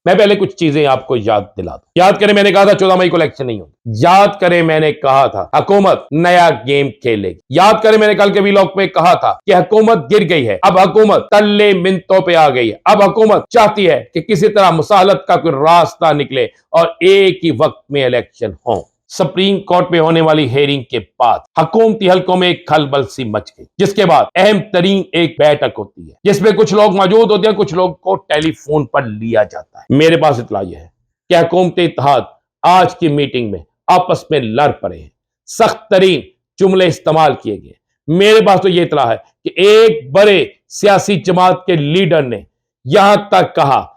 मैं पहले कुछ चीजें आपको याद दिला दूं। याद करें मैंने कहा था 14 मई को इलेक्शन नहीं होगी। याद करें मैंने कहा था हुकूमत नया गेम खेलेगी। याद करें मैंने कल के व्लॉग में कहा था कि हुकूमत गिर गई है, अब हुकूमत तल्ले मिनतों पे आ गई है। अब हुकूमत चाहती है कि किसी तरह मुसालत का कोई रास्ता निकले और एक ही वक्त में इलेक्शन हो। सुप्रीम कोर्ट में होने वाली हेयरिंग के बाद हुकूमती हलकों में एक खलबल सी मच गई, जिसके बाद अहम तरीन एक बैठक होती है जिसमें कुछ लोग मौजूद होते हैं, कुछ लोग को टेलीफोन पर लिया जाता है। मेरे पास इतला यह है कि हुकूमत इत्तेहाद आज की मीटिंग में आपस में लड़ पड़े हैं, सख्त तरीन जुमले इस्तेमाल किए गए। मेरे पास तो यह इतला है कि एक बड़े सियासी जमात के लीडर ने यहां तक कहा,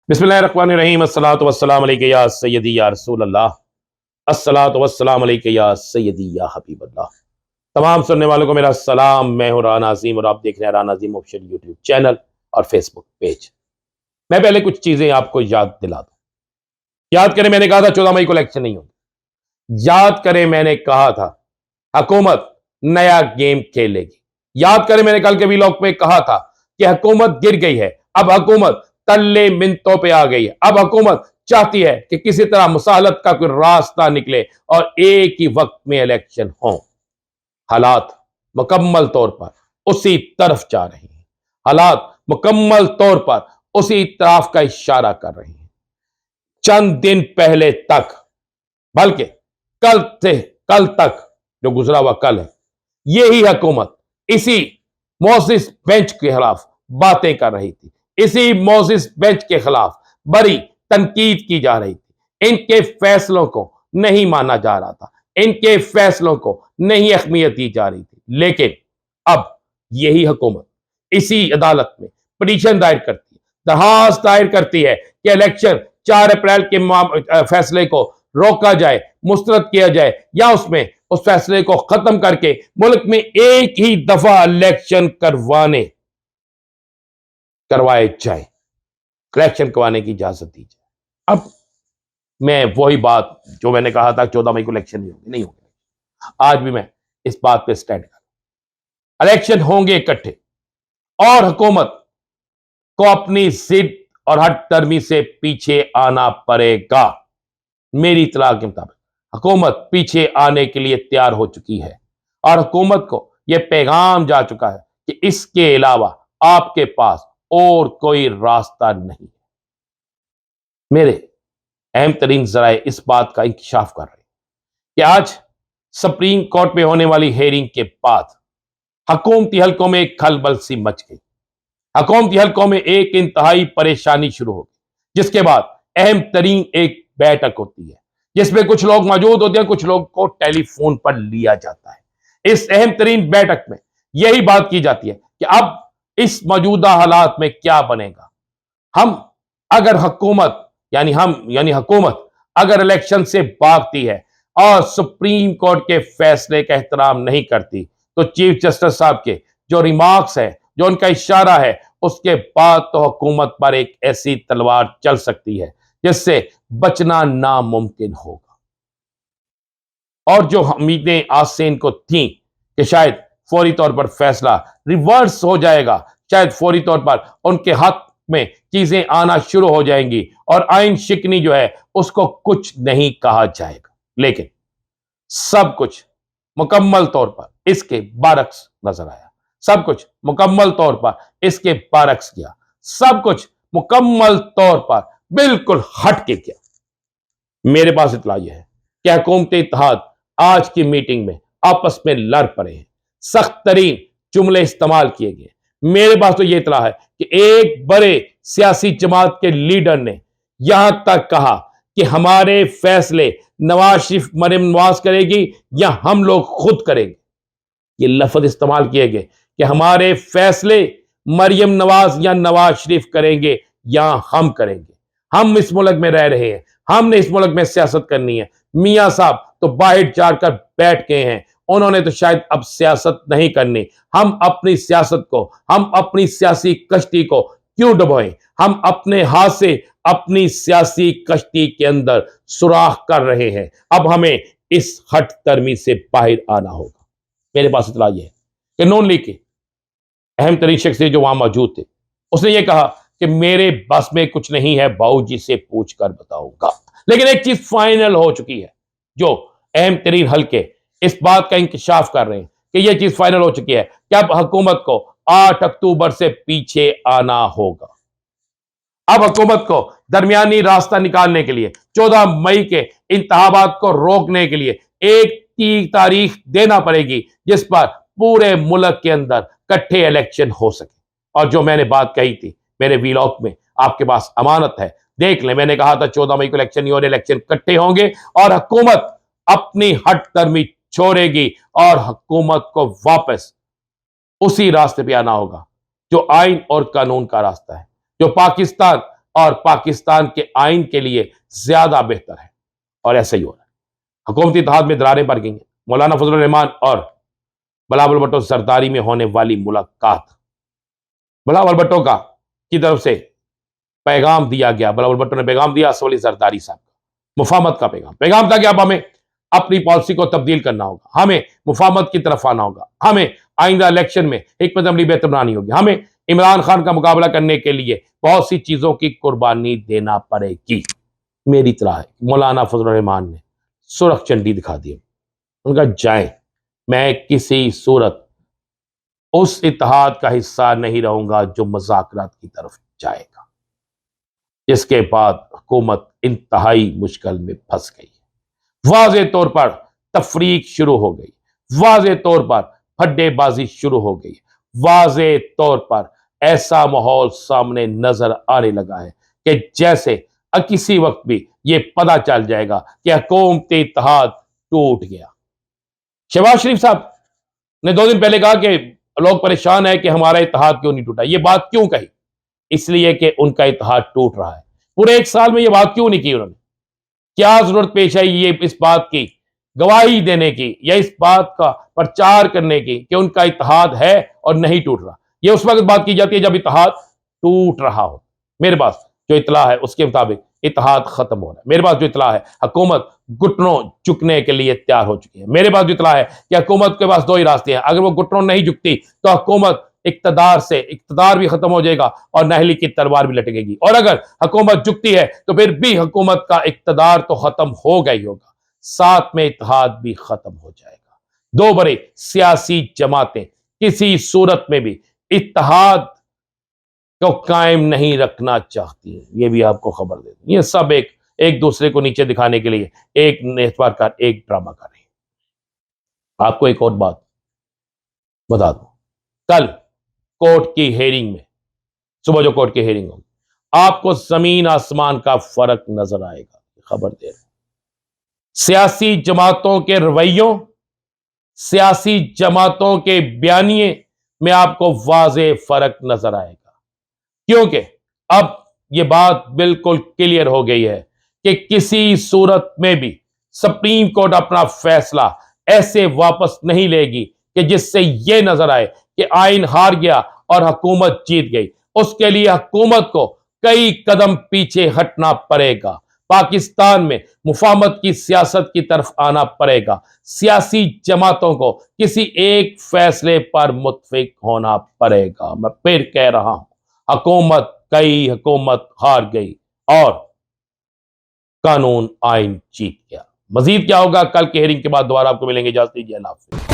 बिस्मिल्लाहिर्रहमानिर्रहीम, अस्सलातु वस्सलाम अलैका या सय्यदी या रसूल अल्लाह, अस्सलातु वस्सलाम अलैका या सय्यदी या हबीब अल्लाह। तमाम सुनने वालों को मेरा सलाम। मैं हूं राना अजीम और आप देख रहे हैं राना अजीम ऑफिशियल यूट्यूब चैनल और फेसबुक पेज। मैं पहले कुछ चीजें आपको याद दिला दूं। याद करें मैंने कहा था 14 मई को इलेक्शन नहीं होगी। याद करें मैंने कहा था हुकूमत नया गेम खेलेगी। याद करें मैंने कल के व्लॉग में कहा था कि हुकूमत गिर गई है, अब हुकूमत तल्ले मिनतों पे आ गई है। अब हुकूमत चाहती है कि किसी तरह मुसालत का कोई रास्ता निकले और एक ही वक्त में इलेक्शन हो। हालात मुकम्मल तौर पर उसी तरफ जा रहे हैं, हालात मुकम्मल तौर पर उसी तरफ का इशारा कर रहे हैं। चंद दिन पहले तक, बल्कि कल से कल तक, जो गुजरा हुआ कल है, यही हुकूमत इसी मोजिस बेंच के खिलाफ बातें कर रही थी, इसी मोजिस बेंच के खिलाफ बड़ी तनकीद की जा रही थी। इनके फैसलों को नहीं माना जा रहा था, इनके फैसलों को नहीं अहमियत दी जा रही थी। लेकिन अब यही हुकूमत इसी अदालत में पिटीशन दायर करती है, दरखास्त दायर करती है कि इलेक्शन 4 अप्रैल के फैसले को रोका जाए, मुस्तरद किया जाए, या उसमें उस फैसले को खत्म करके मुल्क में एक ही दफा इलेक्शन करवाए जाए, इलेक्शन करवाने की इजाजत दी जाए। अब मैं वही बात जो मैंने कहा था 14 मई को इलेक्शन नहीं होगी, आज भी मैं इस बात पे स्टैंड कर, इलेक्शन होंगे इकट्ठे और हुकूमत को अपनी जिद और हट तरमी से पीछे आना पड़ेगा। मेरी इत्तला के मुताबिक हुकूमत पीछे आने के लिए तैयार हो चुकी है और हुकूमत को यह पैगाम जा चुका है कि इसके अलावा आपके पास और कोई रास्ता नहीं है। मेरे अहम तरीन जराए इस बात का इंकशाफ कर रहे हैं कि आज सुप्रीम कोर्ट में होने वाली हेयरिंग के बाद हुकूमती हलकों में एक खलबल सी मच गई। हुकूमती हलकों में एक इंतहाई परेशानी शुरू हो गई, जिसके बाद अहम तरीन एक बैठक होती है जिसमें कुछ लोग मौजूद होते हैं, कुछ लोग को टेलीफोन पर लिया जाता है। इस अहम तरीन बैठक में यही बात की जाती है कि अब इस मौजूदा हालात में क्या बनेगा। हम अगर हुकूमत यानी हुकूमत अगर इलेक्शन से भागती है और सुप्रीम कोर्ट के फैसले का एहतराम नहीं करती, तो चीफ जस्टिस साहब के जो रिमार्क्स है, जो उनका इशारा है, उसके बाद तो हुकूमत पर एक ऐसी तलवार चल सकती है जिससे बचना नामुमकिन होगा। और जो उम्मीदें आज से इनको थी कि शायद फौरी तौर पर फैसला रिवर्स हो जाएगा, शायद फौरी तौर पर उनके हाथ में चीजें आना शुरू हो जाएंगी और आइन शिकनी जो है उसको कुछ नहीं कहा जाएगा, लेकिन सब कुछ मुकम्मल तौर पर इसके बारक्स नजर आया। सब कुछ मुकम्मल तौर पर इसके बारक्स किया, सब कुछ मुकम्मल तौर पर बिल्कुल हट के किया। मेरे पास इतला यह है कि हुकूमत इत्तेहाद आज की मीटिंग में आपस में लड़ पड़े हैं, सख्त तरीन जुमले इस्तेमाल किए गए। मेरे पास तो यह इतला है कि एक बड़े सियासी जमात के लीडर ने यहां तक कहा कि हमारे फैसले नवाज शरीफ मरियम नवाज करेगी या हम लोग खुद करेंगे। ये लफ्ज इस्तेमाल किए गए कि हमारे फैसले मरियम नवाज या नवाज शरीफ करेंगे या हम करेंगे। हम इस मुल्क में रह रहे हैं, हमने इस मुल्क में सियासत करनी है। मियां साहब तो बाहर जाकर बैठ गए हैं, उन्होंने तो शायद अब सियासत नहीं करनी। हम अपनी सियासत को, हम अपनी सियासी कश्ती को क्यों डुबोएं? हम अपने हाथ से अपनी सियासी कश्ती के अंदर सुराख कर रहे हैं। अब हमें इस हट तरमी से बाहर आना होगा। मेरे पास इतला यह है कि नून लीग के अहम तरीन शख्स जो वहां मौजूद थे, उसने ये कहा कि मेरे बस में कुछ नहीं है, बाबूजी से पूछ कर बताऊंगा। लेकिन एक चीज फाइनल हो चुकी है, जो अहम तरीन हल्के इस बात का इंकशाफ कर रहे हैं कि यह चीज फाइनल हो चुकी है कि अब हुकूमत को 8 अक्टूबर से पीछे आना होगा। अब हुकूमत को दरमियानी रास्ता निकालने के लिए 14 मई के इंतखाबात को रोकने के लिए एक की तारीख देना पड़ेगी जिस पर पूरे मुल्क के अंदर इकट्ठे इलेक्शन हो सके। और जो मैंने बात कही थी मेरे वीलॉग में, आपके पास अमानत है, देख लें। मैंने कहा था 14 मई को इलेक्शन नहीं हो रहे, इलेक्शन इकट्ठे होंगे और हुकूमत अपनी हट दर्मी छोड़ेगी और हुकूमत को वापस उसी रास्ते पे आना होगा जो आइन और कानून का रास्ता है, जो पाकिस्तान और पाकिस्तान के आइन के लिए ज्यादा बेहतर है। और ऐसा ही हो रहा है। हुकूमती इत्तेहाद में दरारें बढ़ गई हैं। मौलाना फजलुर रहमान और बिलावल भुट्टो सरदारी में होने वाली मुलाकात, बिलावल भुट्टो का की तरफ से पैगाम दिया गया। बिलावल भुट्टो ने पैगाम दिया असफ अली जरदारी साहब का, मुफाहमत का पैगाम था कि अब हमें अपनी पॉलिसी को तब्दील करना होगा, हमें मुफाहमत की तरफ आना होगा, हमें आइंदा इलेक्शन में हिकमत अमली बेहतर बनानी होगी, हमें इमरान खान का मुकाबला करने के लिए बहुत सी चीजों की कुर्बानी देना पड़ेगी। मेरी तरह है मौलाना फजलुर रहमान ने सुरख चंडी दिखा दी। उनका जाए, मैं किसी सूरत उस इत्तेहाद का हिस्सा नहीं रहूंगा जो मुज़ाकरात की तरफ जाएगा। इसके बाद हुकूमत इंतहाई मुश्किल में फंस गई। वाज़े तौर पर तफरीक शुरू हो गई, वाज़े तौर पर फड्डेबाजी शुरू हो गई, वाज़े तौर पर ऐसा माहौल सामने नजर आने लगा है कि जैसे किसी वक्त भी ये पता चल जाएगा कि हुकूमती इत्तेहाद टूट गया। शहबाज शरीफ साहब ने 2 दिन पहले कहा कि लोग परेशान है कि हमारा इत्तेहाद क्यों नहीं टूटा। ये बात क्यों कही? इसलिए कि उनका इत्तेहाद टूट रहा है। पूरे 1 साल में ये बात क्यों नहीं की उन्होंने? क्या जरूरत पेश आई ये इस बात की गवाही देने की या इस बात का प्रचार करने की कि उनका इत्तेहाद है और नहीं टूट रहा? ये उस वक्त बात की जाती है जब इत्तेहाद टूट रहा हो। मेरे पास जो इतला है उसके मुताबिक इत्तेहाद खत्म हो रहा है। मेरे पास जो इतला है हुकूमत घुटनों झुकने के लिए तैयार हो चुकी है। मेरे पास जो इतला है कि हुकूमत के पास 2 ही रास्ते हैं। अगर वो घुटनों नहीं झुकती तो हुकूमत इक्तदार भी खत्म हो जाएगा और नहली की तलवार भी लटकेगी। और अगर हुकूमत झुकती है तो फिर भी हुकूमत का इक्तदार तो खत्म हो गई होगा, साथ में इत्तेहाद भी खत्म हो जाएगा। 2 बड़े सियासी जमातें किसी सूरत में भी इत्तेहाद को कायम नहीं रखना चाहती है। ये भी आपको खबर दे दूं, ये सब एक दूसरे को नीचे दिखाने के लिए एक नेटवर्क का एक ड्रामा कर रही है। आपको एक और बात बता दूं, कल कोर्ट की हेयरिंग में, सुबह जो कोर्ट की हेयरिंग होगी, आपको जमीन आसमान का फर्क नजर आएगा। खबर दे रहे, सियासी जमातों के रवैयों, सियासी जमातों के बयानिए में आपको वाज़े फर्क नजर आएगा। क्योंकि अब यह बात बिल्कुल क्लियर हो गई है कि किसी सूरत में भी सुप्रीम कोर्ट अपना फैसला ऐसे वापस नहीं लेगी कि जिससे यह नजर आए कि आइन हार गया और हुकूमत जीत गई। उसके लिए हुकूमत को कई कदम पीछे हटना पड़ेगा। पाकिस्तान में मुफाहमत की सियासत की तरफ आना पड़ेगा। सियासी जमातों को किसी एक फैसले पर मुत्फिक होना पड़ेगा। मैं फिर कह रहा हूं, हुकूमत हार गई और कानून आइन जीत गया। मजीद क्या होगा कल के हेयरिंग के बाद दोबारा आपको मिलेंगे। इजाजत दीजिए, अल्लाह हाफ़िज़।